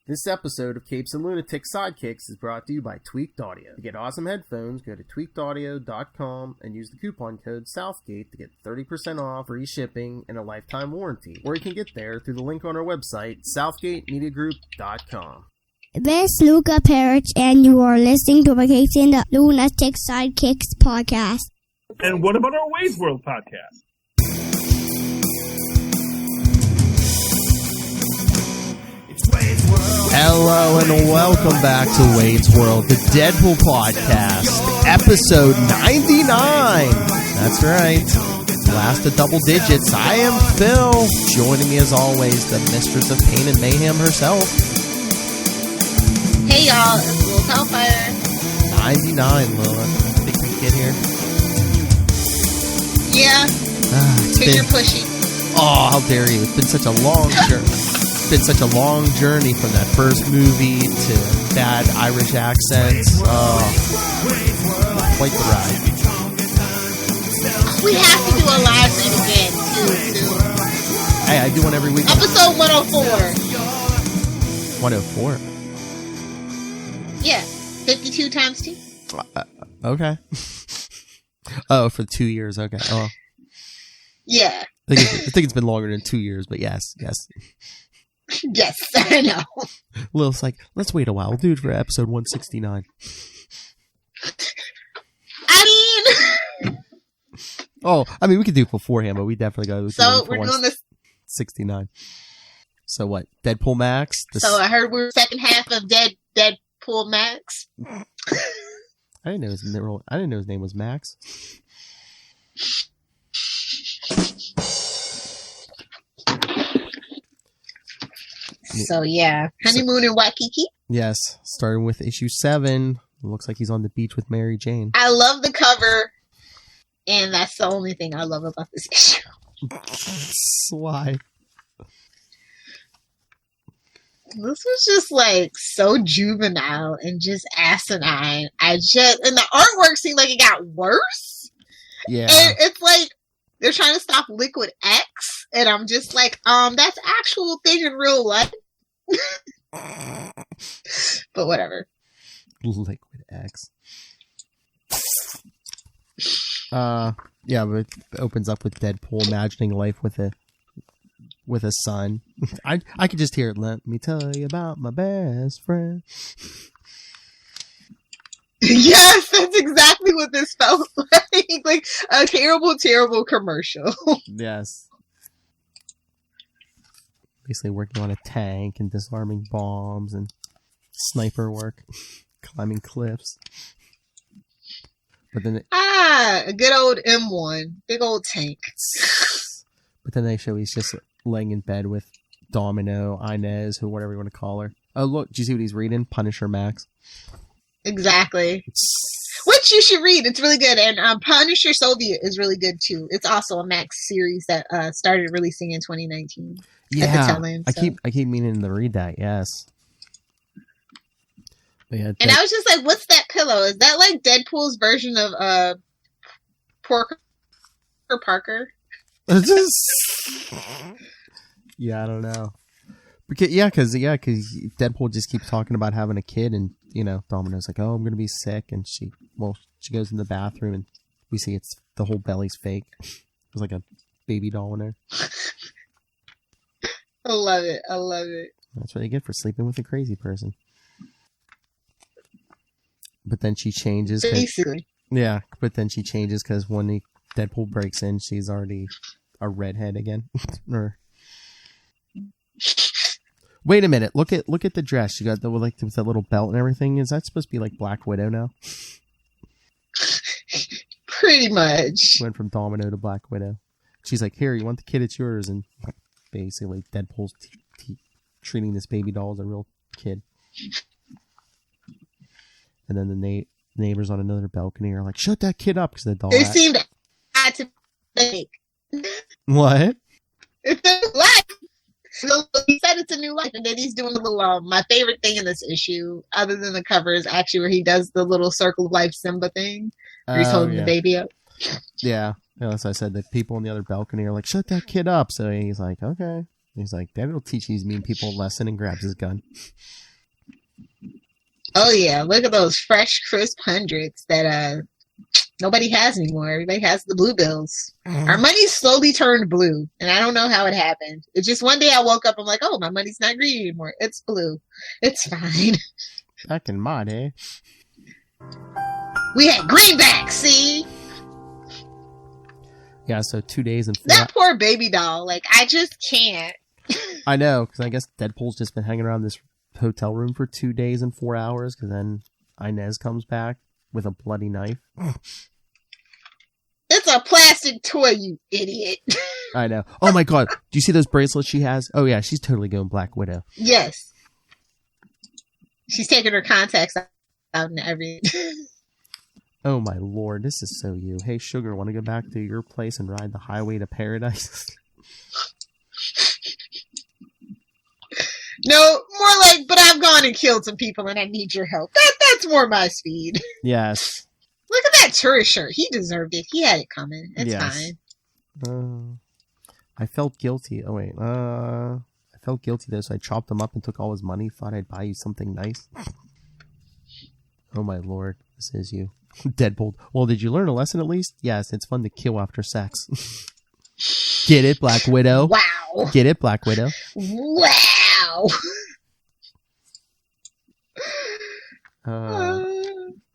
This episode of Capes and Lunatics Sidekicks is brought to you by Tweaked Audio. To get awesome headphones, go to tweakedaudio.com and use the coupon code Southgate to get 30% off, free shipping, and a lifetime warranty. Or you can get there through the link on our website, southgatemediagroup.com. This is Luca Perich, and you are listening to the Capes and the Lunatics Sidekicks podcast. And what about our Wade's World podcast? Hello and welcome back to Wade's World, the Deadpool podcast, episode 99. That's right. Last of double digits. I am Phil. Joining me as always, the mistress of pain and mayhem herself. Hey y'all, it's Lil Hellfire. 99, Lila. Think we can get here? Yeah. Because you're pushy. Oh, how dare you. It's been such a long journey. It's been such a long journey from that first movie to bad Irish accents. Oh, quite the ride. We have to do a live read again, too. Hey, I do one every week. Episode 104. 104? Yeah. 52 times 2. Okay. Oh, for 2 years. Okay. Oh. Yeah. I think it's been longer than 2 years, but yes. Yes, I know. Lil's like, let's wait a while. We'll do it for episode 169. I mean, we could do it beforehand, but we definitely got to do So it we're doing this 69. So what? Deadpool MAX? So I heard we're second half of Deadpool MAX. I didn't know his name was Max. So yeah, honeymoon in Waikiki. Yes, starting with issue 7. Looks like he's on the beach with Mary Jane. I love the cover, and that's the only thing I love about this issue. Why? This was just like so juvenile and just asinine. And the artwork seemed like it got worse. Yeah. And it's like they're trying to stop Liquid X, and I'm just like, that's actual thing in real life. But whatever. Liquid X. Yeah, but it opens up with Deadpool imagining life with a son. I could just hear it. Let me tell you about my best friend. Yes, that's exactly what this felt like. Like a terrible, terrible commercial. Yes. Basically working on a tank and disarming bombs and sniper work, climbing cliffs. But then a good old M1, big old tank. But then they show he's just laying in bed with Domino, Inez, who whatever you want to call her. Oh look, do you see what he's reading? Punisher Max. Exactly. Which you should read. It's really good. And Punisher Soviet is really good too. It's also a Max series that started releasing in 2019. Yeah, at the tail end, so. I keep meaning to read that. Yes. Yeah, and I was just like, "What's that pillow? Is that like Deadpool's version of Porker Parker?" Yeah, I don't know. Because Deadpool just keeps talking about having a kid, and Domino's like, "Oh, I'm gonna be sick," and she goes in the bathroom, and we see it's the whole belly's fake. There's like a baby doll in there. I love it. That's what you get for sleeping with a crazy person. But then she changes. Yeah, but then she changes because when Deadpool breaks in, she's already a redhead again. Wait a minute! Look at the dress. She got with that little belt and everything. Is that supposed to be like Black Widow now? Pretty much. Went from Domino to Black Widow. She's like, "Here, you want the kid? It's yours." And basically, Deadpool's treating this baby doll as a real kid. And then the neighbors on another balcony are like, "Shut that kid up," because the doll. It seemed to make. What? It's a new life. He said it's a new life, and then he's doing the little. My favorite thing in this issue, other than the cover, is actually where he does the little circle of life Simba thing, where he's holding the baby up. Yeah, as I said, the people on the other balcony are like, "Shut that kid up!" So he's like, "Okay." He's like, that'll teach these mean people a lesson, and grabs his gun. Oh yeah, look at those fresh, crisp hundreds that nobody has anymore. Everybody has the blue bills. Our money slowly turned blue, and I don't know how it happened. It's just one day I woke up, I'm like, oh, my money's not green anymore. It's blue. It's fine. Back in my day, we had greenbacks, see? Yeah, so 2 days and 4 That poor baby doll. Like, I just can't. I know, because I guess Deadpool's just been hanging around this hotel room for 2 days and 4 hours, because then Inez comes back with a bloody knife. It's a plastic toy, you idiot. I know. Oh my god, do you see those bracelets she has? Oh yeah, she's totally going Black Widow. Yes. She's taking her contacts out and everything. Oh my lord, this is so you. Hey sugar, want to go back to your place and ride the highway to paradise? No, more like, but I've gone and killed some people and I need your help. That's more my speed. Yes. Look at that tourist shirt. He deserved it. He had it coming. It's fine. I felt guilty. Oh wait. I felt guilty though, so I chopped him up and took all his money. Thought I'd buy you something nice. Oh my lord, this is you. Deadpool. Well, did you learn a lesson at least? Yes, it's fun to kill after sex. Get it, Black Widow? Wow. Get it, Black Widow? Wow.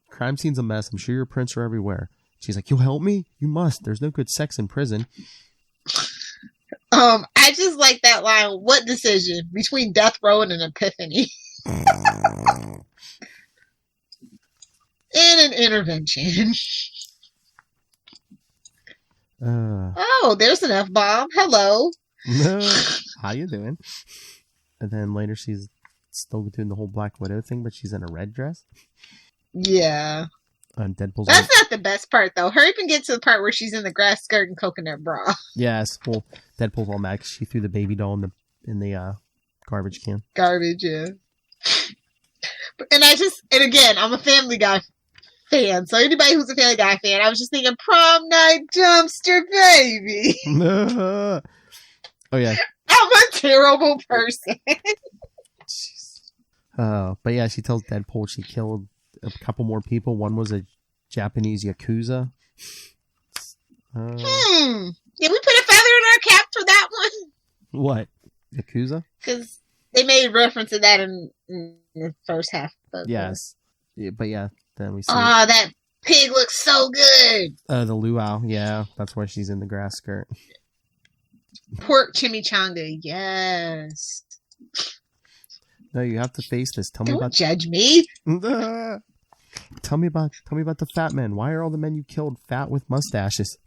Crime scene's a mess. I'm sure your prints are everywhere. She's like, you'll help me? You must. There's no good sex in prison. I just like that line. What decision between death row and an epiphany? And an intervention. Oh, there's an F-bomb. Hello. How you doing? And then later she's still doing the whole Black Widow thing, but she's in a red dress. Yeah. Deadpool's That's not the best part, though. Hurry up and get to the part where she's in the grass skirt and coconut bra. Yes. Well, Deadpool's all mad 'cause she threw the baby doll in the garbage can. Garbage, yeah. And again, I'm a Family Guy fan. So anybody who's a Family Guy fan, I was just thinking prom night dumpster baby. Oh yeah. I'm a terrible person. But yeah, she tells Deadpool she killed a couple more people. One was a Japanese Yakuza. Did we put a feather in our cap for that one? What? Yakuza? Because they made reference to that in the first half of yes. Yeah, but yeah, then we see... Oh, that pig looks so good! The luau, yeah. That's why she's in the grass skirt. Pork chimichanga, yes. No, you have to face this. Don't judge me. Tell me about the fat men. Why are all the men you killed fat with mustaches?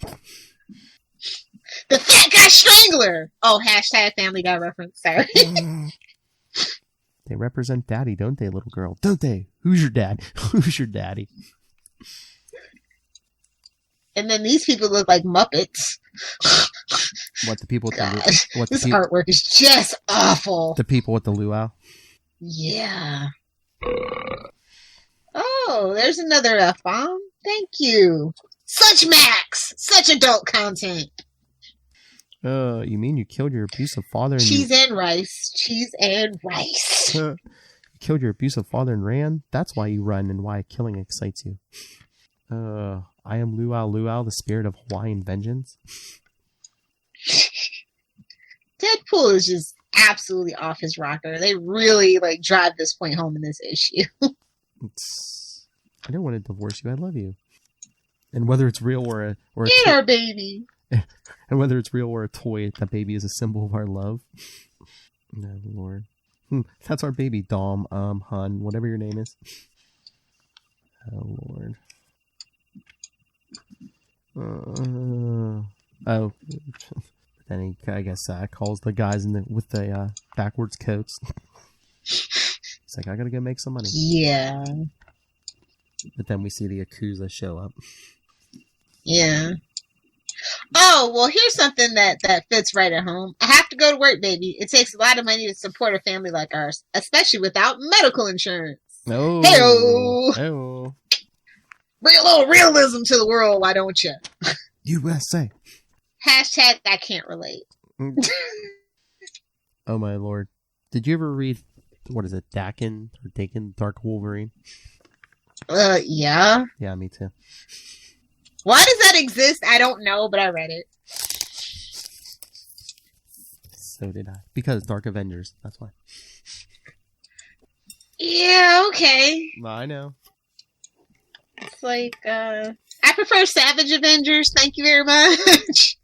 The fat guy strangler. Oh, hashtag Family Guy reference. Sorry. They represent daddy, don't they, little girl? Don't they? Who's your dad? Who's your daddy? And then these people look like Muppets. What, the people with this artwork is just awful. The people with the luau? Yeah. Oh, there's another F-bomb. Thank you. Such Max. Such adult content. You mean you killed your abusive father? Cheese and rice. Cheese and rice. You killed your abusive father and ran? That's why you run and why killing excites you. I am Luau Luau, the spirit of Hawaiian vengeance. Deadpool is just absolutely off his rocker. They really drive this point home in this issue. I don't want to divorce you. I love you. And whether it's real or a our baby. And whether it's real or a toy, that baby is a symbol of our love. Oh, Lord. That's our baby, Dom, Hun, whatever your name is. Oh, Lord. Then he, I guess, calls the guys with the backwards coats. He's like, I gotta go make some money. Yeah. But then we see the Yakuza show up. Yeah. Oh, well, here's something that fits right at home. I have to go to work, baby. It takes a lot of money to support a family like ours, especially without medical insurance. No. Hey-o. Hey-o. Bring a little realism to the world, why don't you? USA. Hashtag I can't relate. Oh my lord. Did you ever read, what is it, Dakin or Dakin, Dark Wolverine? Yeah. Yeah, me too. Why does that exist? I don't know, but I read it. So did I. Because Dark Avengers, that's why. Yeah, okay. I know. It's like, I prefer Savage Avengers, thank you very much.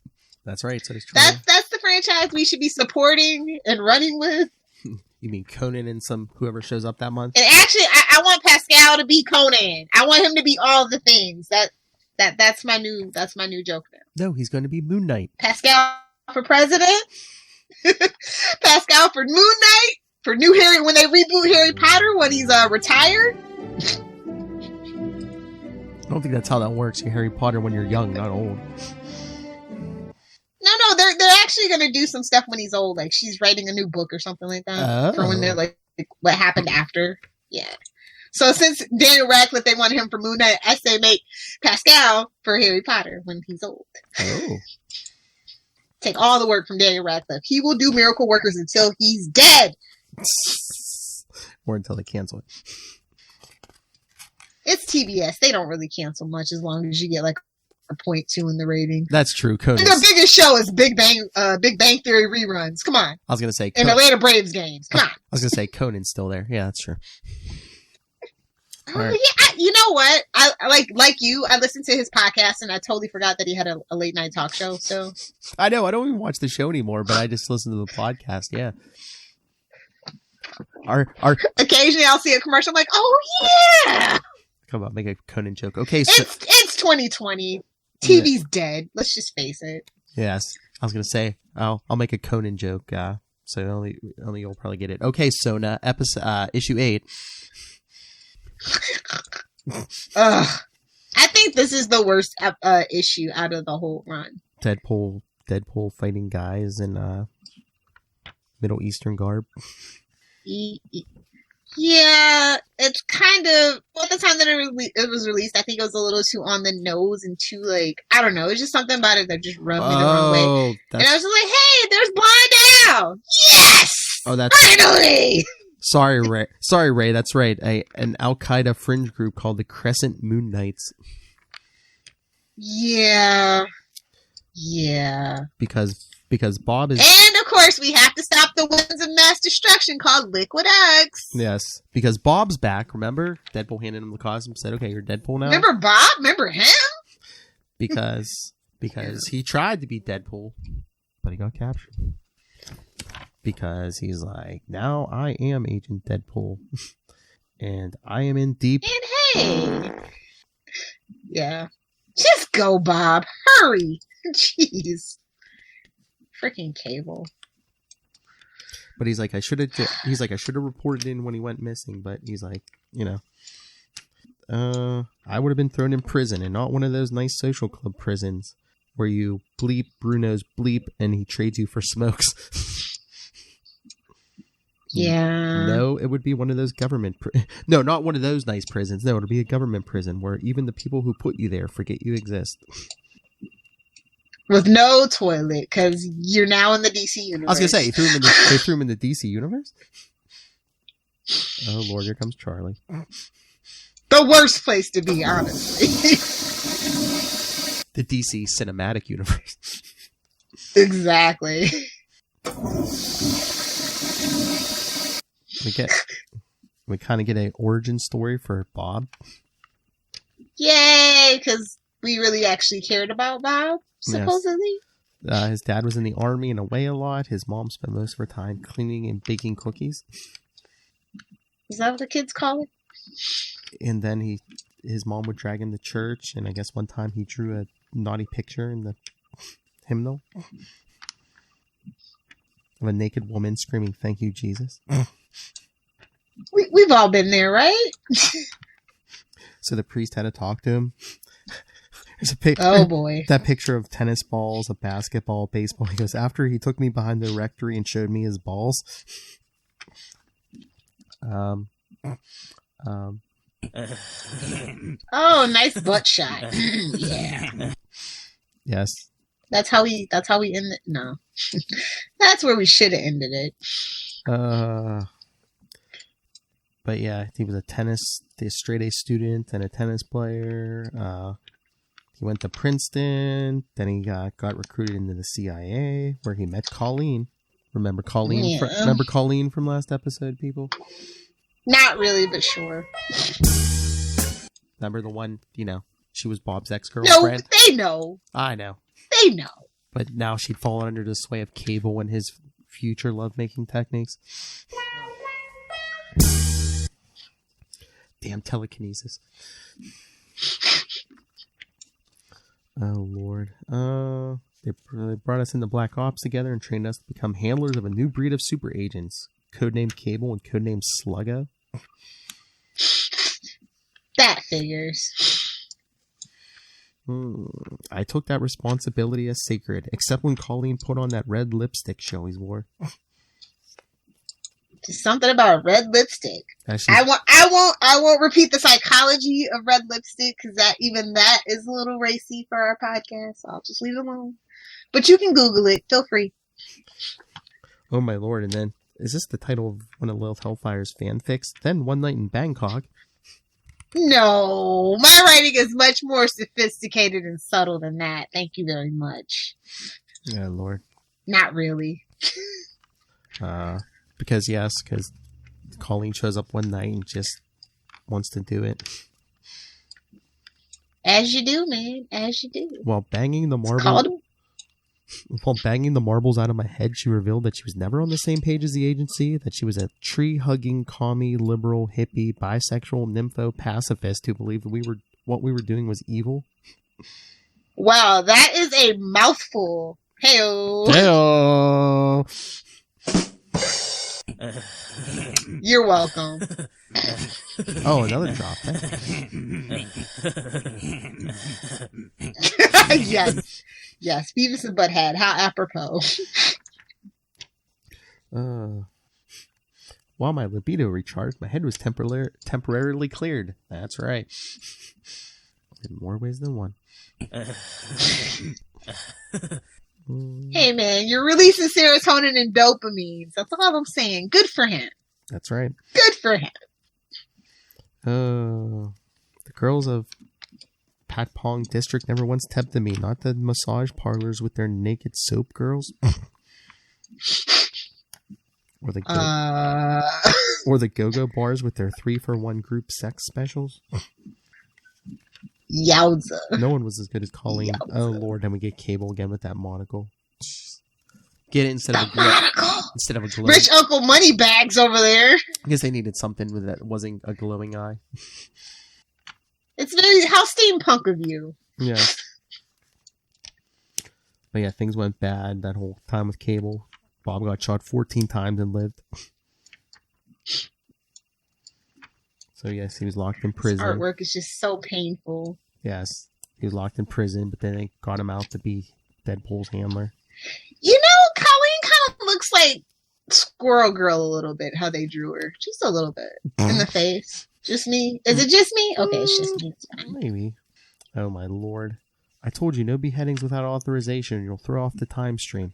That's right, so does Charlie. That's the franchise we should be supporting and running with. You mean Conan and whoever shows up that month? And actually, I want Pascal to be Conan. I want him to be all the things. That's my new joke now. No, he's going to be Moon Knight. Pascal for president. Pascal for Moon Knight. For new Harry when they reboot Harry Potter when he's retired. I don't think that's how that works. You're Harry Potter when you're young, not old. No, they're actually gonna do some stuff when he's old. Like she's writing a new book or something like that. For when they're like what happened after. Yeah. So since Daniel Radcliffe, they want him for Moon Knight, I say make Pascal for Harry Potter when he's old. Oh. Take all the work from Daniel Radcliffe. He will do Miracle Workers until he's dead. Or until they cancel it. It's TBS. They don't really cancel much as long as you get like a 0.2 in the rating. That's true. Conan. Their biggest show is Big Bang Theory reruns. Come on. I was gonna say and Atlanta Braves games. Come on. I was gonna say Conan's still there. Yeah, that's true. Right. Yeah, you know what? I like you. I listened to his podcast and I totally forgot that he had a late night talk show. So I know I don't even watch the show anymore, but I just listen to the podcast. Yeah. Occasionally I'll see a commercial. I'm like, oh yeah. Come on, make a Conan joke. Okay, so it's 2020. TV's dead. Let's just face it. Yes, I was gonna say I'll make a Conan joke. So only you'll probably get it. Okay, Sona, issue 8. I think this is the worst issue out of the whole run. Deadpool fighting guys in Middle Eastern garb. Yeah, it's kind of, well, at the time that it was released, I think it was a little too on the nose and too, like, I don't know, it's just something about it that just rubbed me the wrong way. And I was just like, hey, there's Blind Owl! Yes! Oh, that's... Finally! Sorry, Ray, that's right. An Al-Qaeda fringe group called the Crescent Moon Knights. Yeah. Because Bob is... And, of course, we have to stop the weapons of mass destruction called Liquid X. Yes, because Bob's back, remember? Deadpool handed him the costume, said, okay, you're Deadpool now. Remember Bob? Remember him? Because he tried to be Deadpool, but he got captured. Because he's like, now I am Agent Deadpool. And I am in deep... And hey! Yeah. Just go, Bob. Hurry! Jeez. Freaking Cable. But he's like, I should have reported in when he went missing, but he's like, I would have been thrown in prison and not one of those nice social club prisons where you bleep Bruno's bleep and he trades you for smokes. Yeah. No, it would be one of those no, not one of those nice prisons. No, it'll be a government prison where even the people who put you there forget you exist. With no toilet, because you're now in the DC universe. I was going to say, they threw him in the DC universe? Oh, Lord, here comes Charlie. The worst place to be, honestly. The DC cinematic universe. Exactly. We kind of get an origin story for Bob. Yay, because we really actually cared about Bob. Supposedly. Yes. His dad was in the army and away a lot. His mom spent most of her time cleaning and baking cookies. Is that what the kids call it? And then his mom would drag him to church, and I guess one time he drew a naughty picture in the hymnal of a naked woman screaming, "Thank you, Jesus." We've all been there, right? So the priest had to talk to him. Oh boy. That picture of tennis balls, a basketball, baseball. He goes, after he took me behind the rectory and showed me his balls. Oh, nice butt shot. Yeah. Yes. That's how we end it. No. That's where we should have ended it. But yeah, he was a straight A student and a tennis player. He went to Princeton. Then he got recruited into the CIA, where he met Colleen. Remember Colleen? Yeah. Remember Colleen from last episode, people? Not really, but sure. Remember the one, she was Bob's No, ex-girlfriend? they know. I know. They know. But now she'd fallen under the sway of Cable and his future lovemaking techniques. Damn telekinesis. Oh, Lord. They brought us into Black Ops together and trained us to become handlers of a new breed of super agents. Codenamed Cable and codenamed Sluggo. That figures. I took that responsibility as sacred, except when Colleen put on that red lipstick she always wore. Just something about red lipstick. Actually, I won't repeat the psychology of red lipstick, because that is a little racy for our podcast. So I'll just leave it alone. But you can Google it. Feel free. Oh my Lord! And then, is this the title of one of Lilith Hellfire's fanfics? Then one night in Bangkok. No, my writing is much more sophisticated and subtle than that. Thank you very much. Oh Lord. Not really. Because Colleen shows up one night and just wants to do it. As you do, man. As you do. While banging the marbles out of my head, she revealed that she was never on the same page as the agency, that she was a tree-hugging, commie, liberal, hippie, bisexual, nympho, pacifist who believed what we were doing was evil. Wow, that is a mouthful. Hey-o. Hey-o. You're welcome. Oh, another drop. Yes. Yes, Beavis and Butthead. How apropos. While my libido recharged, my head was temporarily cleared. That's right. In more ways than one. Hey, man, you're releasing serotonin and dopamine. That's all I'm saying. Good for him. That's right. Good for him. The girls of Pat Pong District never once tempted me. Not the massage parlors with their naked soap girls. Or the go-go bars with their 3-for-1 group sex specials. Yowza. No one was as good as Colleen. Yowza. Oh Lord, then we get Cable again with that monocle. Get it instead of a glow. Rich Uncle Moneybags over there. I guess they needed something with that wasn't a glowing eye. It's very how steampunk of you. Yeah. But yeah, things went bad that whole time with Cable. Bob got shot 14 times and lived. So yes, he was locked in prison. His artwork is just so painful. Yes, he was locked in prison, but then they got him out to be Deadpool's handler. You know, Colleen kind of looks like Squirrel Girl a little bit, how they drew her. Just a little bit. In the face. Just me? Is it just me? Okay, it's just me. It's fine. Maybe. Oh my Lord. I told you, no beheadings without authorization. You'll throw off the time stream.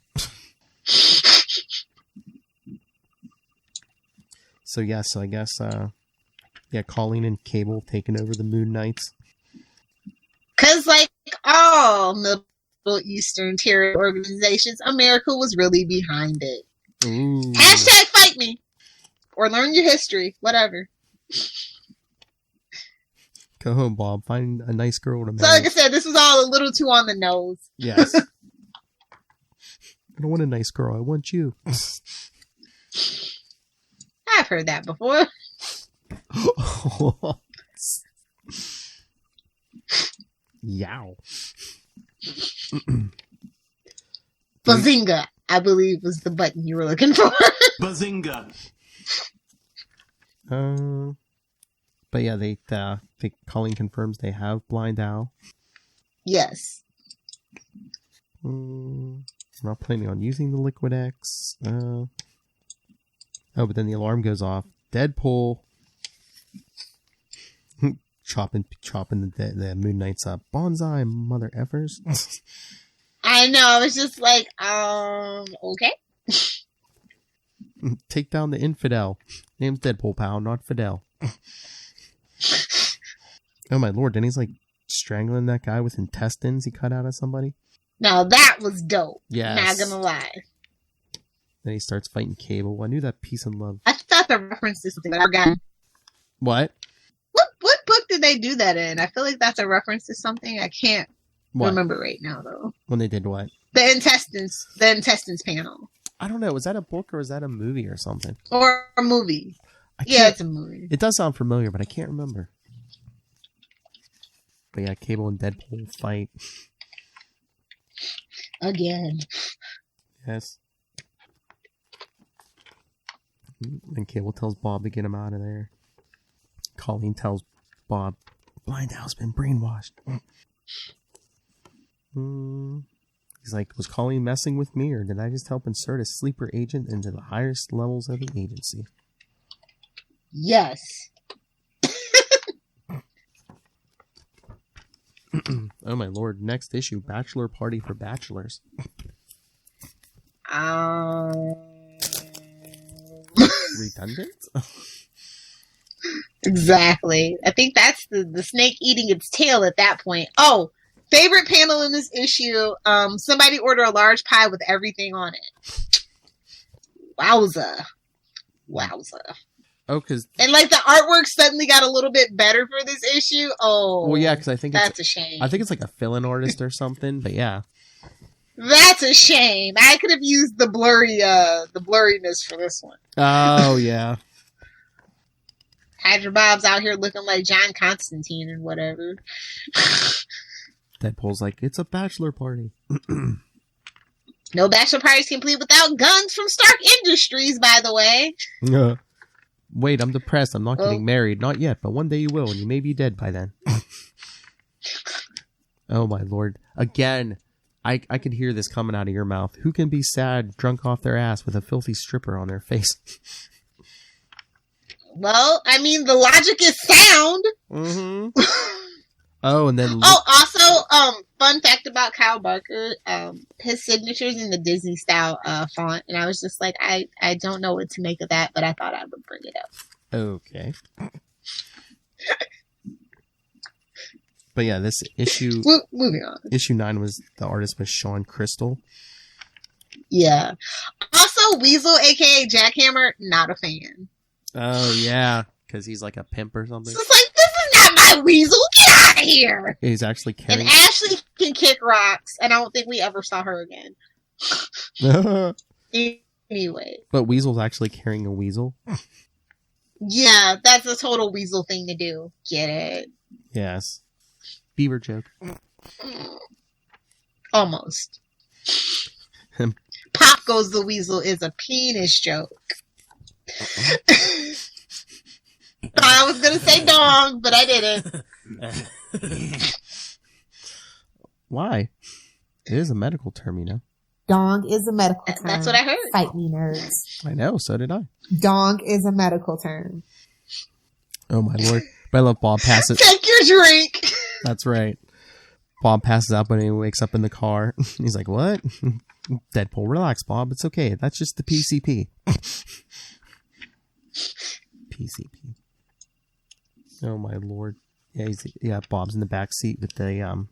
So I guess, Colleen and Cable taking over the Moon Knights. Because, like all Middle Eastern terror organizations, America was really behind it. Ooh. Hashtag fight me. Or learn your history. Whatever. Go home, Bob. Find a nice girl to marry. So, like I said, this was all a little too on the nose. Yes. I don't want a nice girl. I want you. I've heard that before. Yow. Bazinga, I believe, was the button you were looking for. Bazinga. But yeah, they Colleen confirms they have Blind Owl. Yes. I'm not planning on using the Liquid X. But then the alarm goes off. Deadpool chopping the Moon Knights up. Bonsai, mother effers. I know. I was just like, okay. Take down the infidel. Name's Deadpool, pal, not Fidel. Oh my lord, then he's like strangling that guy with intestines he cut out of somebody. Now that was dope. Yes. Not gonna lie. Then he starts fighting Cable. I knew that peace and love. I thought the reference to something that I forgot. What? What book did they do that in? I feel like that's a reference to something. I can't remember right now though. When they did what? The intestines panel. I don't know. Was that a book or was that a movie or something? Or a movie. Yeah, it's a movie. It does sound familiar, but I can't remember. But yeah, Cable and Deadpool fight. Again. Yes. And Cable tells Bob to get him out of there. Colleen tells Bob, Blindow's been brainwashed. He's like, was Colleen messing with me, or did I just help insert a sleeper agent into the highest levels of the agency? Yes. Oh my lord, next issue, Bachelor Party for Bachelors. Redundant? Exactly. I think that's the snake eating its tail at that point. Oh, favorite panel in this issue, somebody order a large pie with everything on it. Wowza. Oh, because... And like the artwork suddenly got a little bit better for this issue. Oh. Well, yeah, because I think that's a shame. I think it's like a fill-in artist or something, but yeah. That's a shame. I could have used the blurriness for this one. Oh, yeah. Hydra Bob's out here looking like John Constantine and whatever. Deadpool's like, it's a bachelor party. No bachelor parties complete without guns from Stark Industries, by the way. Wait, I'm depressed. I'm not getting married. Not yet, but one day you will, and you may be dead by then. Oh, my lord. Again, I could hear this coming out of your mouth. Who can be sad, drunk off their ass with a filthy stripper on their face? Well, I mean, the logic is sound. Mm-hmm. Oh, and then... Oh, also, fun fact about Kyle Barker, his signature's in the Disney style font, and I was just like, I don't know what to make of that, but I thought I would bring it up. Okay. But yeah, this issue... Moving on. Issue 9 was... The artist was Sean Crystal. Yeah. Also, Weasel, a.k.a. Jackhammer, not a fan. Oh, yeah. Because he's like a pimp or something. So it's like, this is not my Weasel. Get out of here. He's actually carrying... And Ashley can kick rocks, and I don't think we ever saw her again. Anyway. But Weasel's actually carrying a weasel. Yeah, that's a total Weasel thing to do. Get it? Yes. Beaver joke. Almost. Pop Goes the Weasel is a penis joke. I was going to say dong, but I didn't. Why? It is a medical term, you know. Dong is a medical term. That's what I heard. Fight me, nerds. I know, so did I. Dong is a medical term. Oh, my lord. But I love Bob passes. Take your drink. That's right. Bob passes out when he wakes up in the car. He's like, what? Deadpool, relax, Bob. It's okay. That's just the PCP. PCP. Oh, my lord. Yeah, Bob's in the back seat with the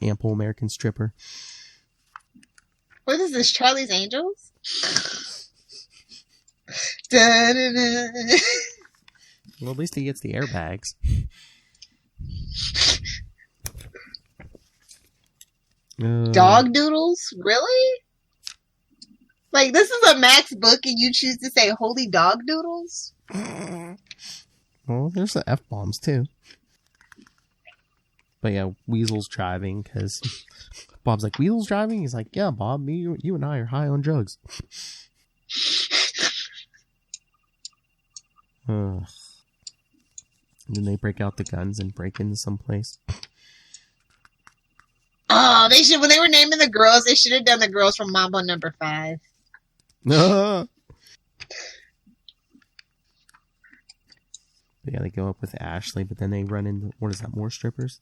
ample American stripper. What is this, Charlie's Angels? Da-da-da. Well, at least he gets the airbags. Dog doodles? Really? Like, this is a Max book and you choose to say holy dog doodles? Well, there's the F-bombs, too. But yeah, Weasel's driving, because Bob's like, Weasel's driving? He's like, yeah, Bob, you and I are high on drugs. And then they break out the guns and break into some place. Oh, they should, when they were naming the girls, they should have done the girls from Mambo Number 5. Yeah, they go up with Ashley, but then they run into, what is that, more strippers?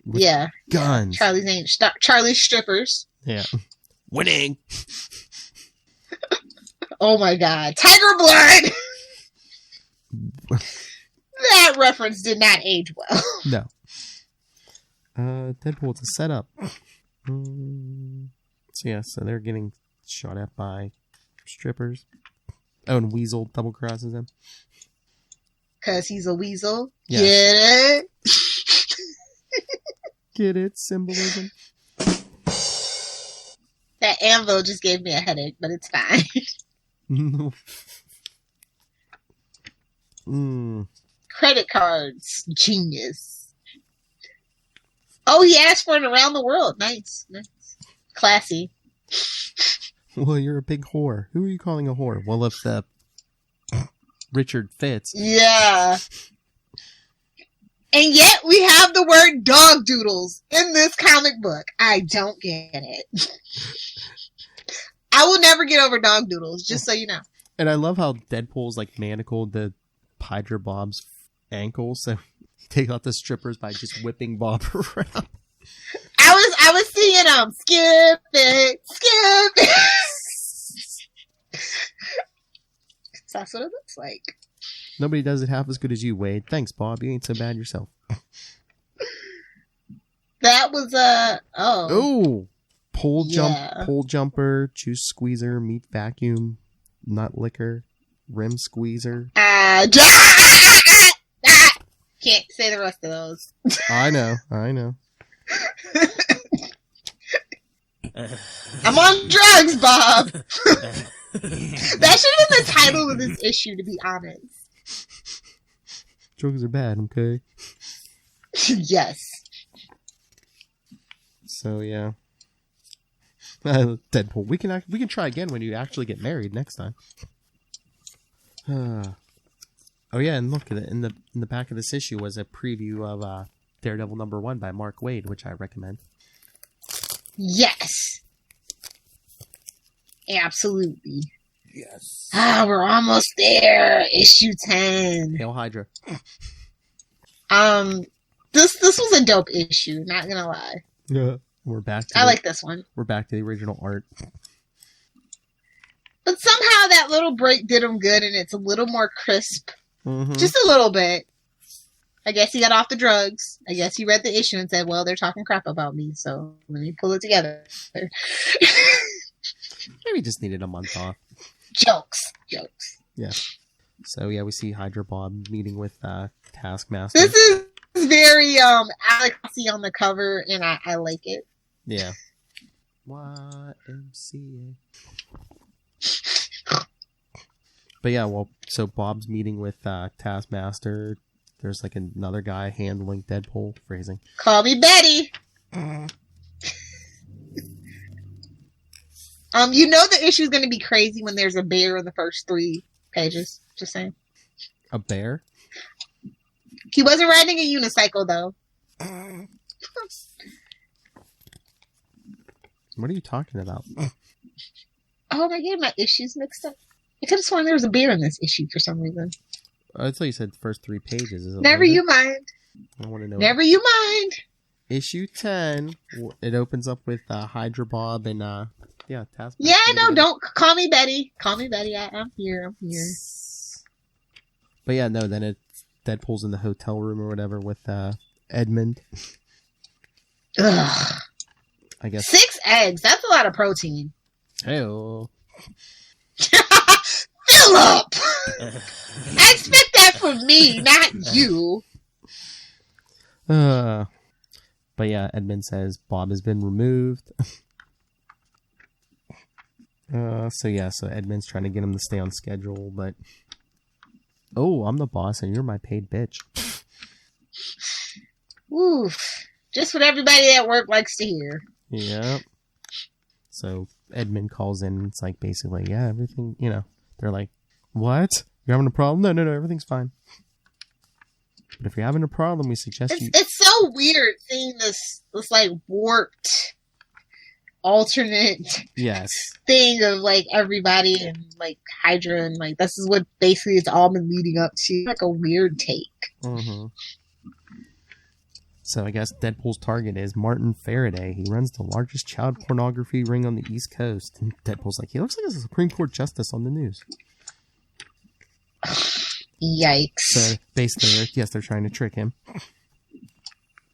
Yeah. Guns. Charlie's name. Charlie's Strippers. Yeah. Winning. Oh my God. Tiger Blood! That reference did not age well. No. Deadpool, it's a setup. So they're getting shot at by strippers. Oh, and Weasel double crosses him. Because he's a weasel. Yeah. Get it? Get it? Symbolism. That anvil just gave me a headache, but it's fine. Credit cards. Genius. Oh, he asked for it around the world. Nice. Classy. Well, you're a big whore. Who are you calling a whore? Well, if Richard fits. Yeah. And yet we have the word dog doodles in this comic book. I don't get it. I will never get over dog doodles, just so you know. And I love how Deadpool's like manacled the Hydra Bob's ankle, so he takes out the strippers by just whipping Bob around. I was seeing skip it. That's what it looks like. Nobody does it half as good as you, Wade. Thanks, Bob. You ain't so bad yourself. That was pole jumper, juice squeezer, meat vacuum, nut liquor, rim squeezer. Can't say the rest of those. I know. I'm on drugs, Bob. That should have been the title of this issue, to be honest. Drugs are bad, okay? Yes. So yeah, Deadpool. We can try again when you actually get married next time. Oh yeah, and look at it in the back of this issue was a preview of Daredevil #1 by Mark Waid, which I recommend. Yes. Absolutely. Yes. We're almost there. Issue 10. Hail Hydra. This was a dope issue, not gonna lie. Yeah. We're back to I like this one. We're back to the original art. But somehow that little break did him good, and it's a little more crisp. Mm-hmm. Just a little bit. I guess he got off the drugs. I guess he read the issue and said, well, they're talking crap about me, so let me pull it together. Maybe he just needed a month off. Jokes. Yeah. So yeah, we see Hydra Bob meeting with Taskmaster. This is very Alexi on the cover, and I like it. Yeah. YMCA. But yeah, well, so Bob's meeting with Taskmaster. There's like another guy handling Deadpool. Phrasing. Call me Betty. You know the issue's going to be crazy when there's a bear in the first 3 pages. Just saying. A bear? He wasn't riding a unicycle, though. What are you talking about? Oh, am I getting my issues mixed up? I could have sworn there was a bear in this issue for some reason. I thought you said the first 3 pages. Is it Never you mind. I want to know. Never you mind. Issue 10. It opens up with Hydra Bob and Taskmaster. Yeah, no, don't call me Betty. Call me Betty. I'm here. But yeah, no. Then Deadpool's in the hotel room or whatever with Edmund. Ugh. I guess 6 eggs. That's a lot of protein. Hey-oh. Philip! I expect that from me, not you. But yeah, Edmund says Bob has been removed. So Edmund's trying to get him to stay on schedule, but I'm the boss and you're my paid bitch. Oof. Just what everybody at work likes to hear. Yep. So Edmund calls in. It's like basically, yeah, everything, they're like, what? You're having a problem? No, everything's fine. But if you're having a problem, we suggest you... It's so weird seeing this like warped alternate thing of like everybody and like Hydra and like this is what basically it's all been leading up to. Like a weird take. Mm-hmm. So I guess Deadpool's target is Martin Faraday. He runs the largest child pornography ring on the East Coast. And Deadpool's like, he looks like a Supreme Court justice on the news. Yikes. So basically, yes, they're trying to trick him.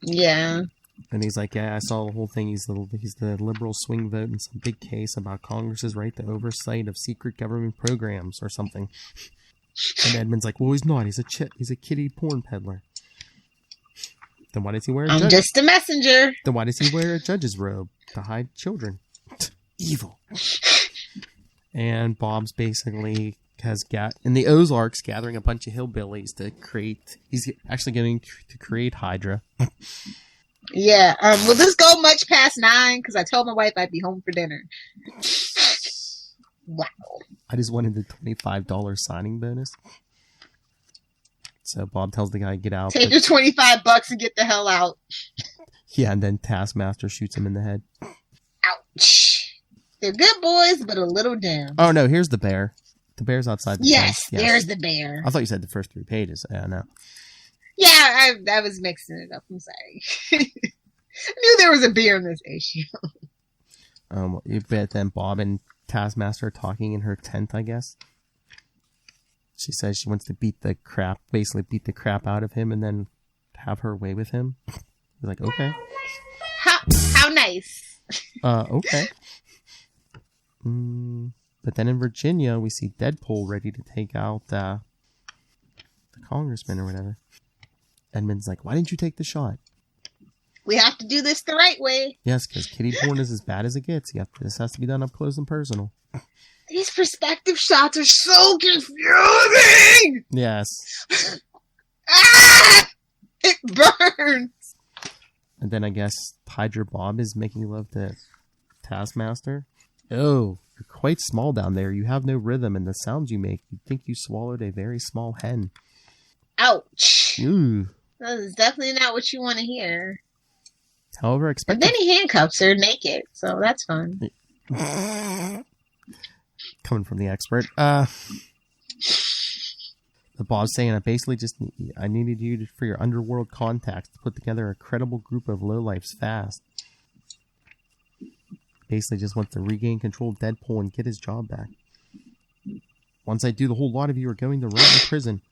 Yeah. And he's like, yeah, I saw the whole thing. He's the liberal swing vote in some big case about Congress's right to oversight of secret government programs or something. And Edmund's like, well, he's not. He's a kiddie porn peddler. Then why does he wear a I'm just a messenger. Then why does he wear a judge's robe? To hide children. Evil. And Bob's basically in the Ozarks gathering a bunch of hillbillies to create, he's actually getting to create Hydra. Yeah. Will this go much past 9? Because I told my wife I'd be home for dinner. Wow. I just wanted the $25 signing bonus. So Bob tells the guy to get out. Take your $25 and get the hell out. Yeah, and then Taskmaster shoots him in the head. Ouch. They're good boys, but a little dim. Oh, no, here's the bear. The bear's outside the fence. Yes, there's the bear. I thought you said the first 3 pages. Yeah, no. Yeah, I was mixing it up. I'm sorry. I knew there was a bear in this issue. You bet then Bob and Taskmaster are talking in her tent, I guess. She says she wants to beat the crap out of him and then have her way with him. He's like, okay. How nice. Okay. But then in Virginia, we see Deadpool ready to take out the congressman or whatever. Edmund's like, why didn't you take the shot? We have to do this the right way. Yes, because kiddie porn is as bad as it gets. This has to be done up close and personal. These perspective shots are so confusing! Yes. Ah! It burns! And then I guess Hydra Bob is making love to Taskmaster. Oh, you're quite small down there. You have no rhythm, and the sounds you make, you'd think you swallowed a very small hen. Ouch. Ooh. That is definitely not what you want to hear. However, And then he handcuffs her naked, so that's fun. Coming from the expert. The Bob's saying, I needed you for your underworld contacts to put together a credible group of lowlifes fast. Basically just wants to regain control of Deadpool and get his job back. Once I do, the whole lot of you are going to rot in prison.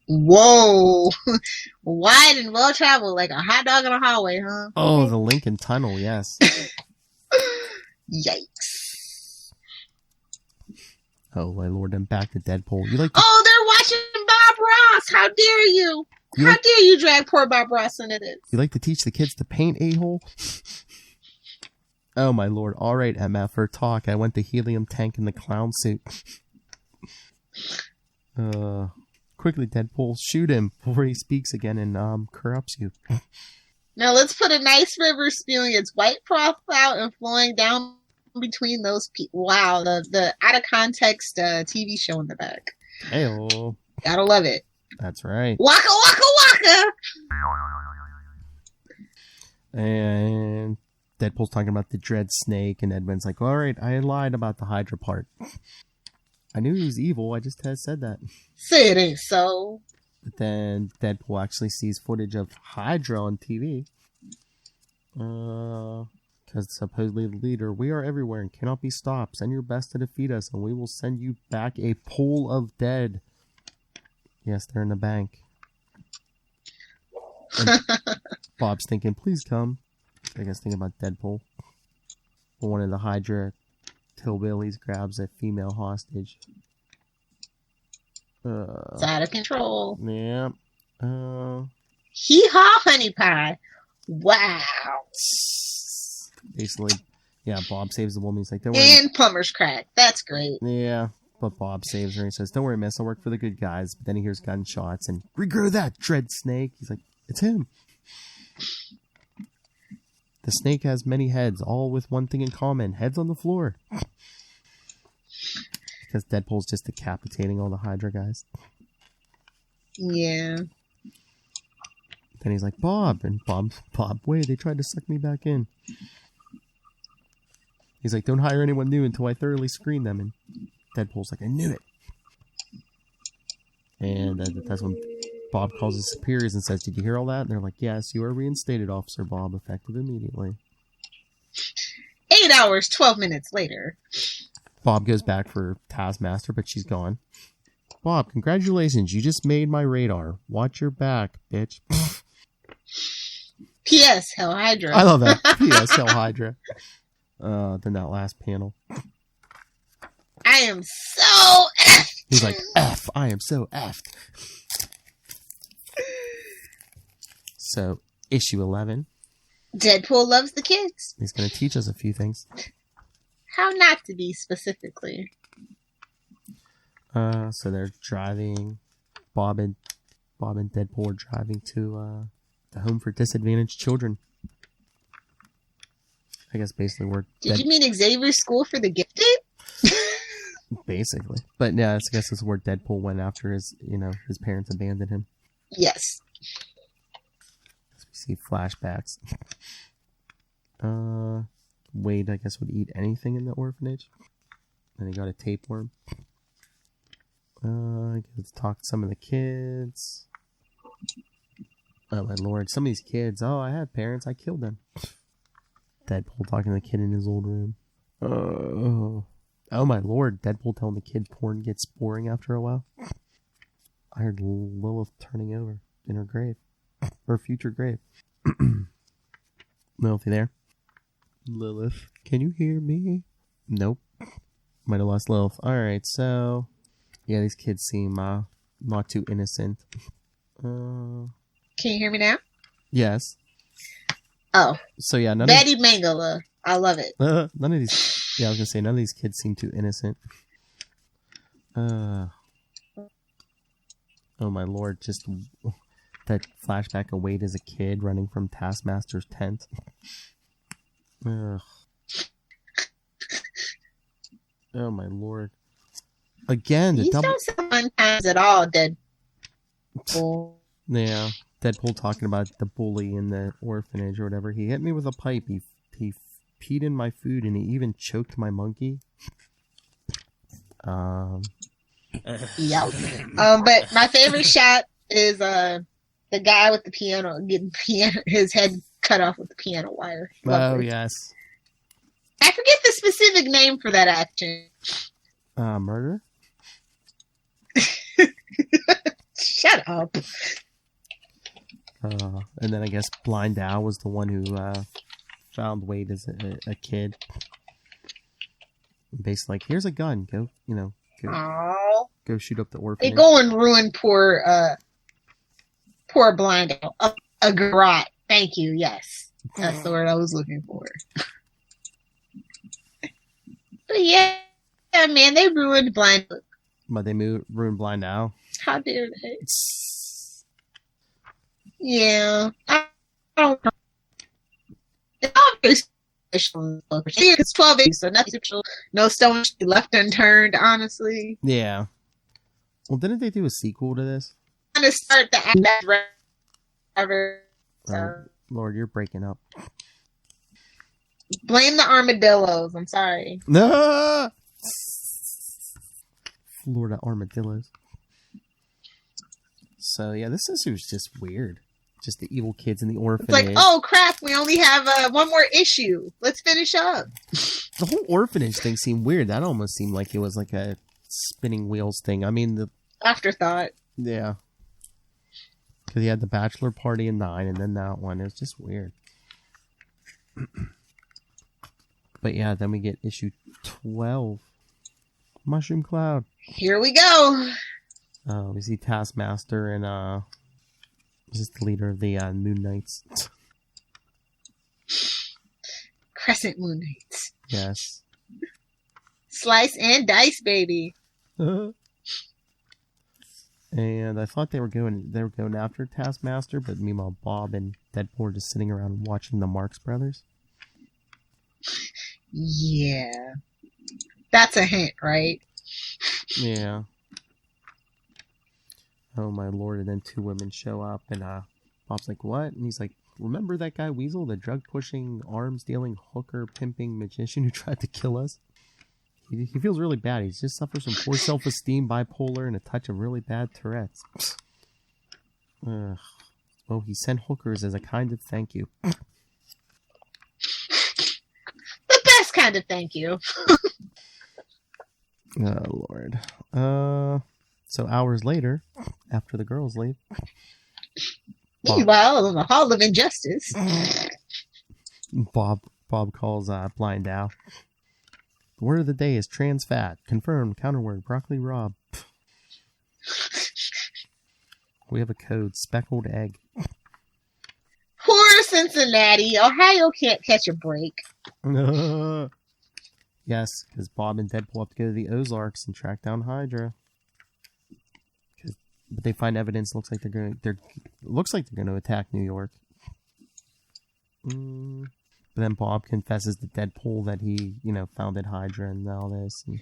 Whoa. Wide and well traveled like a hot dog in a hallway, huh? Oh, the Lincoln Tunnel, yes. Yikes. Oh, my lord, I'm back to Deadpool. Oh, they're watching Bob Ross! How dare you? How dare you drag poor Bob Ross into this? You like to teach the kids to paint, a-hole? Oh, my lord. All right, Emma, for talk, I went to helium tank in the clown suit. Quickly, Deadpool, shoot him before he speaks again and corrupts you. Now let's put a nice river spewing its white froth out and flowing down between those people. Wow, the out of context TV show in the back. Hey-oh. Gotta love it. That's right. Waka waka waka! And Deadpool's talking about the dread snake, and Edmund's like, all right, I lied about the Hydra part. I knew he was evil, I just had said that. Say it ain't so. But then Deadpool actually sees footage of Hydra on TV. Because supposedly the leader, we are everywhere and cannot be stopped. Send your best to defeat us, and we will send you back a pool of dead. Yes, they're in the bank. And Bob's thinking, please come. I guess thinking about Deadpool. One of the Hydra hillbillies grabs a female hostage. It's out of control. Yeah. Hee-haw, honey pie. Wow. Basically, yeah, Bob saves the woman. He's like, don't worry. And plumber's crack. That's great. Yeah, but Bob saves her. He says, don't worry, miss. I'll work for the good guys. But then he hears gunshots and, regrow that, dread snake. He's like, it's him. The snake has many heads, all with one thing in common. Heads on the floor. Because Deadpool's just decapitating all the Hydra guys. Yeah. Then he's like, Bob. And Bob, wait, they tried to suck me back in. He's like, don't hire anyone new until I thoroughly screen them. And Deadpool's like, I knew it. And that's when Bob calls his superiors and says, "Did you hear all that?" And they're like, "Yes, you are reinstated, Officer Bob, effective immediately." 8 hours, 12 minutes later. Bob goes back for Taskmaster, but she's gone. "Bob, congratulations. You just made my radar. Watch your back, bitch." P.S. Hell Hydra. I love that. P.S. Hell Hydra. Then that last panel. I am so effed. He's like, F. I am so effed. So, issue 11. Deadpool loves the kids. He's going to teach us a few things. How not to be specifically. So they're driving. Bob and Deadpool are driving to the home for disadvantaged children. I guess basically we're... Did you mean Xavier's School for the Gifted? Basically. But yeah, I guess this is where Deadpool went after his parents abandoned him. Yes. We see flashbacks. Wade, I guess, would eat anything in the orphanage. And he got a tapeworm. I get to talk to some of the kids. Oh my lord, some of these kids. Oh, I have parents. I killed them. Deadpool talking to the kid in his old room. Oh my lord, Deadpool telling the kid porn gets boring after a while. I heard Lilith turning over in her grave. Her future grave. Lilith, you there? Lilith, can you hear me? Nope. Might have lost Lilith. Alright, so... yeah, these kids seem not too innocent. Can you hear me now? Yes. Oh. So yeah, Betty Mangala. I love it. None of these... yeah, I was going to say, none of these kids seem too innocent. Oh my lord, just... that flashback of Wade as a kid running from Taskmaster's tent. Ugh. Oh my lord. Again, the These don't sound fun times at all, Deadpool. Yeah, Deadpool talking about the bully in the orphanage or whatever. He hit me with a pipe. He peed in my food and he even choked my monkey. Yeah. But my favorite shot is the guy with the piano getting his head cut off with the piano wire. Lovely. Oh yes. I forget the specific name for that action. Murder? Shut up. And then I guess Blind Al was the one who found Wade as a kid. Basically, like, here's a gun. Go shoot up the orphanage. They go and ruin poor Blind Al. A garrote. Thank you. Yes, that's the word I was looking for. But yeah, man, they ruined Blind Al. But they ruined Blind Al. How dare they? Yeah, I don't know. It's all very special. It's 12 days, so nothing special. No stone should be left unturned, honestly. Yeah. Well, didn't they do a sequel to this? I'm going to start the act forever. Lord, you're breaking up. Blame the armadillos. I'm sorry. No! Florida armadillos. So, yeah, this issue is just weird. Just the evil kids in the orphanage. It's like, oh crap, we only have one more issue. Let's finish up. The whole orphanage thing seemed weird. That almost seemed like it was like a spinning wheels thing. I mean, the afterthought. Yeah. Because he had the bachelor party in 9 and then that one. It was just weird. But yeah, then we get issue 12. Mushroom Cloud. Here we go. We see Taskmaster and this is the leader of the Moon Knights. Crescent Moon Knights. Yes. Slice and dice, baby. And I thought they were going after Taskmaster, but meanwhile Bob and Deadpool are just sitting around watching the Marx Brothers. Yeah. That's a hint, right? Yeah. Oh my lord, and then 2 women show up and Bob's like, what? And he's like, remember that guy Weasel, the drug-pushing, arms-dealing, hooker, pimping magician who tried to kill us? He feels really bad. He just suffers from poor self-esteem, bipolar, and a touch of really bad Tourette's. Ugh. Well, he sent hookers as a kind of thank you. The best kind of thank you. Oh, Lord. So hours later, after the girls leave... Meanwhile, in the Hall of Injustice... Bob calls Blind Al. The word of the day is trans fat. Confirmed. Counterword, broccoli Rob. We have a code, speckled egg. Poor Cincinnati. Ohio can't catch a break. Yes, because Bob and Deadpool have to go to the Ozarks and track down Hydra. But they find evidence. Looks like they're going to attack New York. But then Bob confesses to Deadpool that he, founded Hydra and all this. And...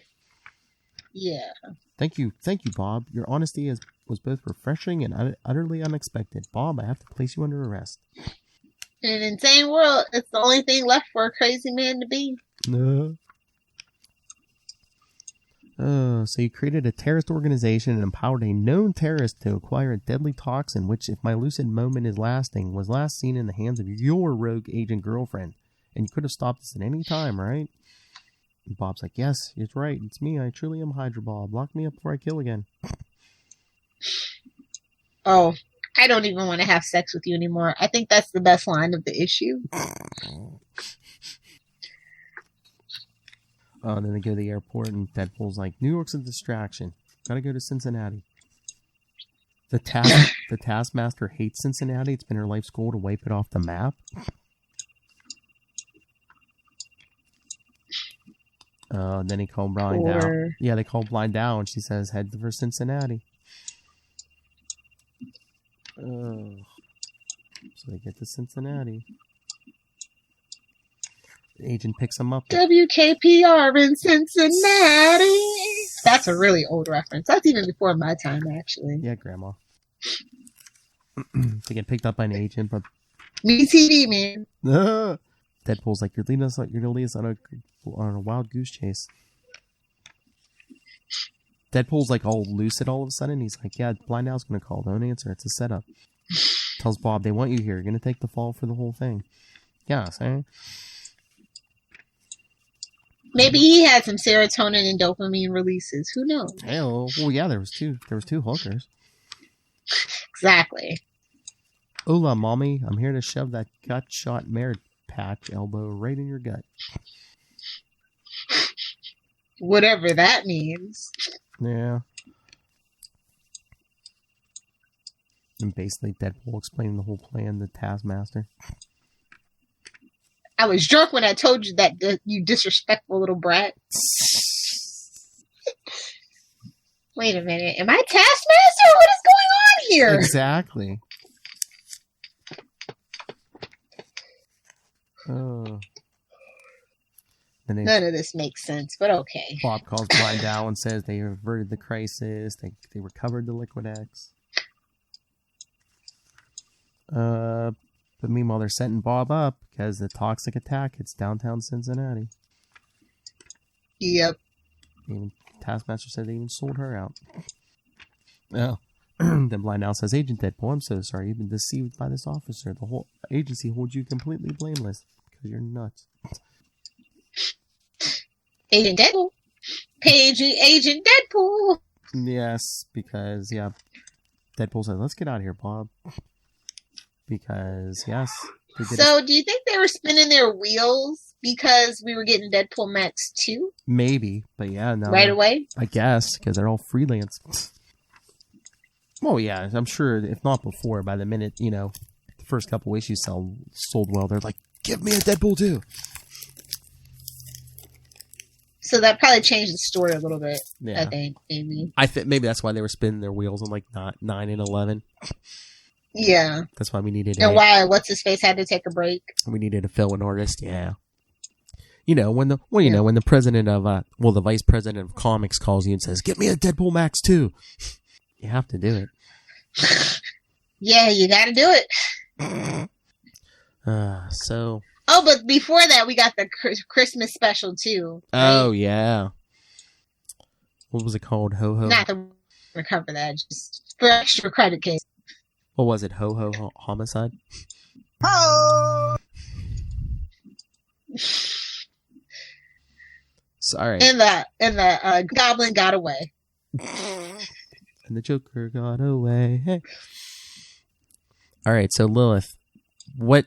Yeah. Thank you, Bob. Your honesty was both refreshing and utterly unexpected. Bob, I have to place you under arrest. In an insane world, it's the only thing left for a crazy man to be. No. So you created a terrorist organization and empowered a known terrorist to acquire a deadly toxin, which, if my lucid moment is lasting, was last seen in the hands of your rogue agent girlfriend. And you could have stopped this at any time, right? And Bob's like, yes, it's right. It's me. I truly am Hydra Bob. Lock me up before I kill again. Oh, I don't even want to have sex with you anymore. I think that's the best line of the issue. Then they go to the airport, and Deadpool's like, New York's a distraction. Gotta go to Cincinnati. The Taskmaster hates Cincinnati. It's been her life's goal to wipe it off the map. Then he called Blind Al. Yeah, they called Blind Al, and she says, head for Cincinnati. So they get to Cincinnati. The agent picks him up. WKPR in Cincinnati. That's a really old reference. That's even before my time, actually. Yeah, Grandma. They get picked up by an agent, but Me TV, man. Deadpool's like, you're gonna lead us on a wild goose chase. Deadpool's like all lucid all of a sudden. He's like, yeah, Blind Al's gonna call. Don't answer. It's a setup. Tells Bob they want you here. You're gonna take the fall for the whole thing. Yeah, see? Maybe he had some serotonin and dopamine releases. Who knows? Hell, well, yeah, there was two hookers. Exactly. Hola, mommy. I'm here to shove that gut-shot merit patch elbow right in your gut. Whatever that means. Yeah. And basically, Deadpool explaining the whole plan to Taskmaster. I was drunk when I told you that, you disrespectful little brat. Wait a minute. Am I Taskmaster? What is going on here? Exactly. Oh. None of this makes sense, but okay. Bob calls Blind Al and says they averted the crisis. They recovered the Liquid X. But meanwhile, they're setting Bob up because the toxic attack hits downtown Cincinnati. Yep. Even Taskmaster said they even sold her out. Oh. Then Blind Al says, Agent Deadpool, I'm so sorry. You've been deceived by this officer. The whole agency holds you completely blameless because you're nuts. Agent Deadpool. Paging Agent Deadpool. Yes, because, yeah. Deadpool said, let's get out of here, Bob. Because, yes. So, do you think they were spinning their wheels because we were getting Deadpool MAX 2? Maybe, but yeah. No, right away? I guess, because they're all freelance. Well, yeah, I'm sure, if not before, by the minute, the first couple issues sold well, they're like, give me a Deadpool 2. So that probably changed the story a little bit, yeah. I think, maybe. I think maybe that's why they were spinning their wheels on, 9 and 11. Yeah. That's why we needed why What's-His-Face had to take a break. We needed to fill an artist, yeah. When the president of, the vice president of comics calls you and says, get me a Deadpool MAX 2. You have to do it. Yeah, you gotta do it. So... Oh, but before that, we got the Christmas special, too. Right? Oh, yeah. What was it called? Ho-Ho? Not to recover that, just for extra credit case. What was it? Ho homicide? Oh! Sorry. And the goblin got away. And the Joker got away. Hey. All right, so Lilith, what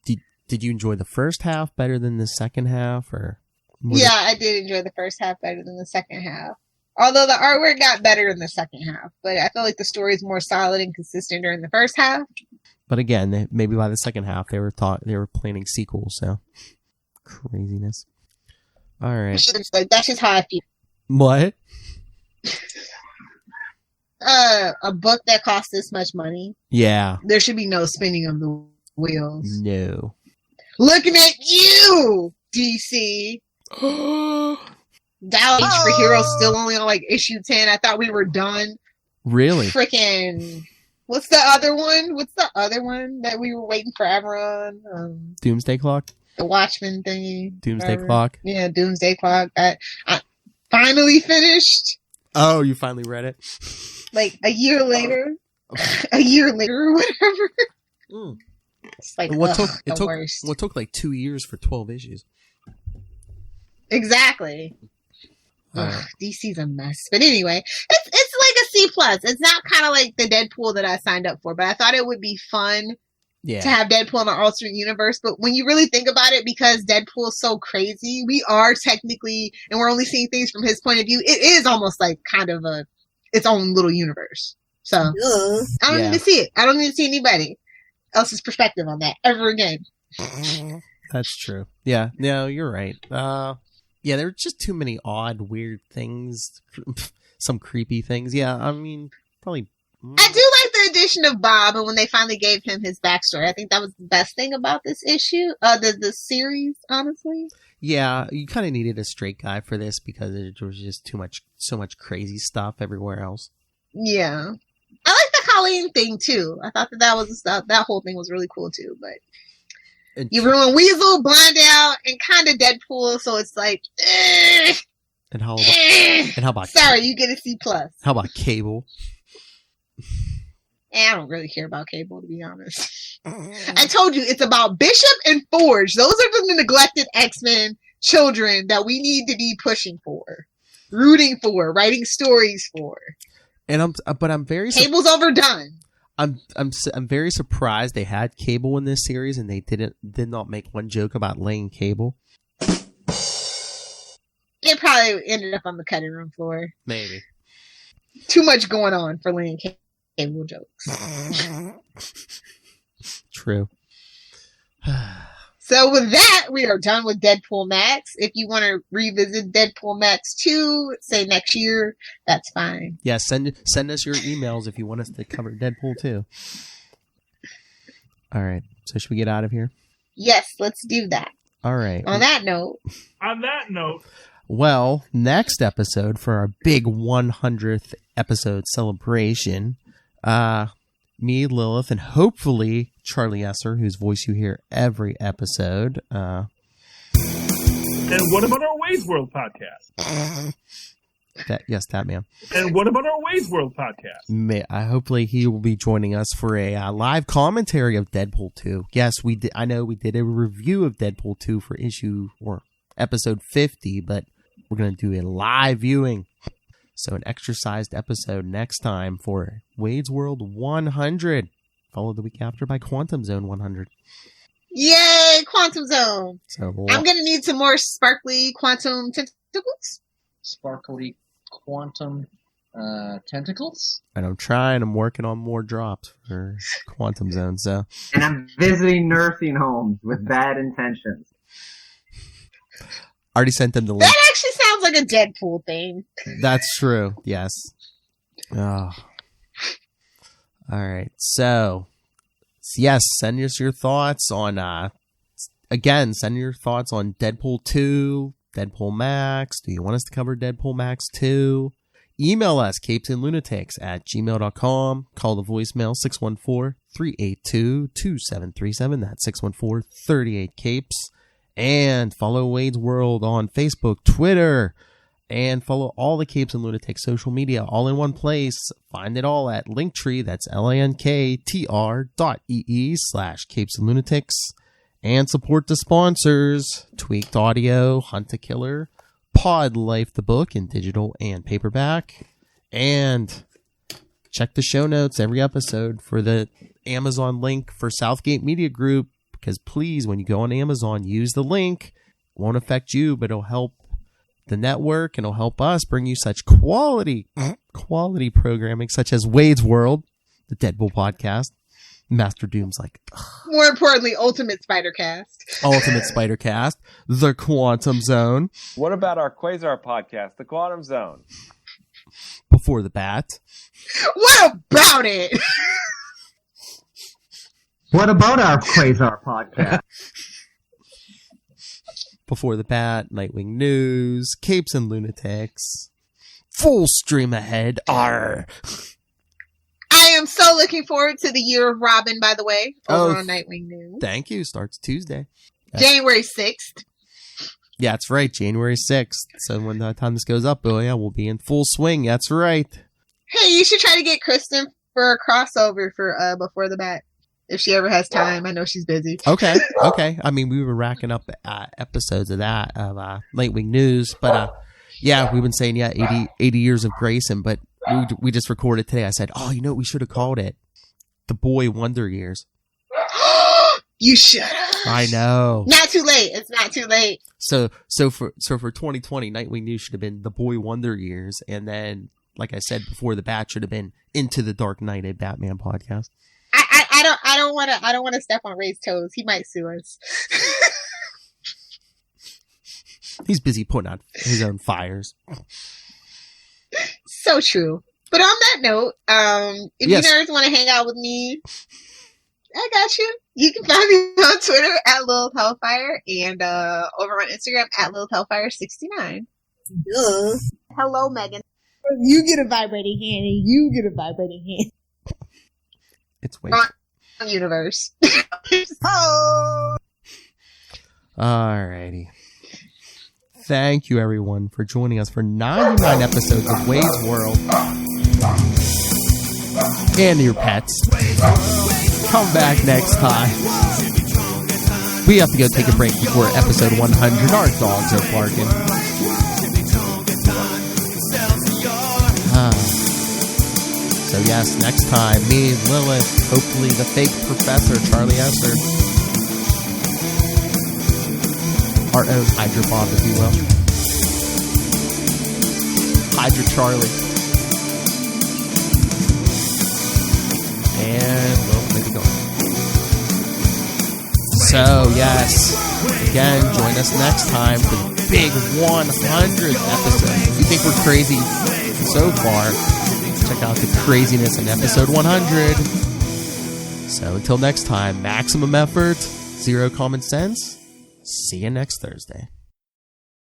did you enjoy the first half better than the second half, or? I did enjoy the first half better than the second half. Although the artwork got better in the second half, but I feel like the story is more solid and consistent during the first half. But again, maybe by the second half they were planning sequels. So craziness. All right, that's just how I feel. What? A book that costs this much money. Yeah. There should be no spinning of the wheels. No. Looking at you, DC. Dow Age for Heroes still only on like issue 10. I thought we were done. Really? Freaking. What's the other one? What's the other one that we were waiting forever on? Doomsday Clock? The Watchmen thingy. Doomsday Clock? Yeah, Doomsday Clock. I finally finished. Oh, you finally read it? Like a year later. A year later or whatever. Mm. It's like, What took like 2 years for 12 issues? Exactly. DC's a mess. But anyway, it's like a C plus. It's not kind of like the Deadpool that I signed up for, but I thought it would be fun to have Deadpool in an alternate universe. But when you really think about it, because Deadpool is so crazy, we are technically, and we're only seeing things from his point of view, it is almost like kind of its own little universe. So I don't need to see it. I don't need to see anybody else's perspective on that ever again. That's true. Yeah, no, you're right. Yeah, there were just too many odd, weird things. Some creepy things. Yeah, I mean, probably. I do like the addition of Bob, and when they finally gave him his backstory, I think that was the best thing about this issue, the series, honestly. Yeah, you kind of needed a straight guy for this because there was just so much crazy stuff everywhere else. Yeah, I like the Colleen thing too. I thought that whole thing was really cool too, but. You ruin Weasel, Blondell, and kind of Deadpool, so it's like, And how about sorry, you get a C plus. How about Cable? I don't really care about Cable, to be honest. I told you, it's about Bishop and Forge. Those are the neglected X-Men children that we need to be pushing for, rooting for, writing stories for. And I'm very Cable's overdone. I'm very surprised they had Cable in this series and they did not make one joke about laying Cable. It probably ended up on the cutting room floor. Maybe. Too much going on for laying Cable jokes. True. So with that, we are done with Deadpool Max. If you want to revisit Deadpool Max 2, say next year, that's fine. Yeah, send us your emails if you want us to cover Deadpool 2. All right. So should we get out of here? Yes, let's do that. All right. On that note. Well, next episode for our big 100th episode celebration, me, Lilith, and hopefully Charlie Esser, whose voice you hear every episode. And what about our Wade's World podcast? That man. And what about our Wade's World podcast? Hopefully he will be joining us for a live commentary of Deadpool 2. Yes, we did. I know we did a review of Deadpool 2 for episode 50, but we're going to do a live viewing. So an extra-sized episode next time for Wade's World 100. Followed the week after by Quantum Zone 100. Yay, Quantum Zone. So I'm going to need some more sparkly quantum tentacles. Sparkly quantum tentacles? And I'm working on more drops for Quantum Zone. So. And I'm visiting nursing homes with bad intentions. Already sent them the link. That actually sounds like a Deadpool thing. That's true. Yes. Oh. All right. So, yes, send us your thoughts on, send your thoughts on Deadpool 2, Deadpool Max. Do you want us to cover Deadpool Max 2? Email us, capesandlunatics@gmail.com. Call the voicemail, 614-382-2737. That's 614-38-CAPES. And follow Wade's World on Facebook, Twitter, And follow all the Capes and Lunatics social media all in one place. Find it all at Linktree. That's linktr.ee/Capes and Lunatics. And support the sponsors: Tweaked Audio, Hunt a Killer, Pod Life the book in digital and paperback. And check the show notes every episode for the Amazon link for Southgate Media Group. Because please, when you go on Amazon, use the link. It won't affect you, but it'll help the network and it'll help us bring you such quality programming such as Wade's World, the Deadpool podcast. Master Doom's like, ugh. More importantly, Ultimate Spider-Cast. Ultimate Spider-Cast, The Quantum Zone. What about our Quasar podcast, The Quantum Zone? Before the Bat. What about it? What about our Quasar podcast? Before the Bat, Nightwing News, Capes and Lunatics. Full stream ahead. Arr. I am so looking forward to the Year of Robin, by the way, over on Nightwing News. Thank you. Starts Tuesday. January 6th. Yeah, that's right. January 6th. So when the time this goes up, oh yeah, we'll be in full swing. That's right. Hey, you should try to get Kristen for a crossover for Before the Bat. If she ever has time. I know she's busy. Okay. I mean, we were racking up episodes of that, of Nightwing News. But yeah, we've been saying, 80 years of Grayson. But we just recorded today. I said, oh, you know what we should have called it? The Boy Wonder Years. You should have. I know. Not too late. It's not too late. So for 2020, Nightwing News should have been The Boy Wonder Years. And then, like I said, Before the Bat should have been Into the Dark Knight, a Batman podcast. I don't want to step on Ray's toes. He might sue us. He's busy putting out his own fires. So true. But on that note, if you nerds want to hang out with me, I got you. You can find me on Twitter at Lilith Hellfire and over on Instagram at Lilith Hellfire69. Duh. Hello, Megan. You get a vibrating hand and you get a vibrating hand. It's way universe. Oh. Alrighty. Thank you, everyone, for joining us for 99 episodes of Wade's World. And your pets. Come back next time. We have to go take a break before episode 100. Our dogs are barking. So yes, next time, me, Lilith, hopefully the fake professor, Charlie Esser. Our own Hydra Bob, if you will. Hydra Charlie. And, well, maybe go. So, yes, again, join us next time for the big 100th episode. If you think we're crazy so far, check out the craziness in episode 100. So, until next time, maximum effort, zero common sense. See you next Thursday.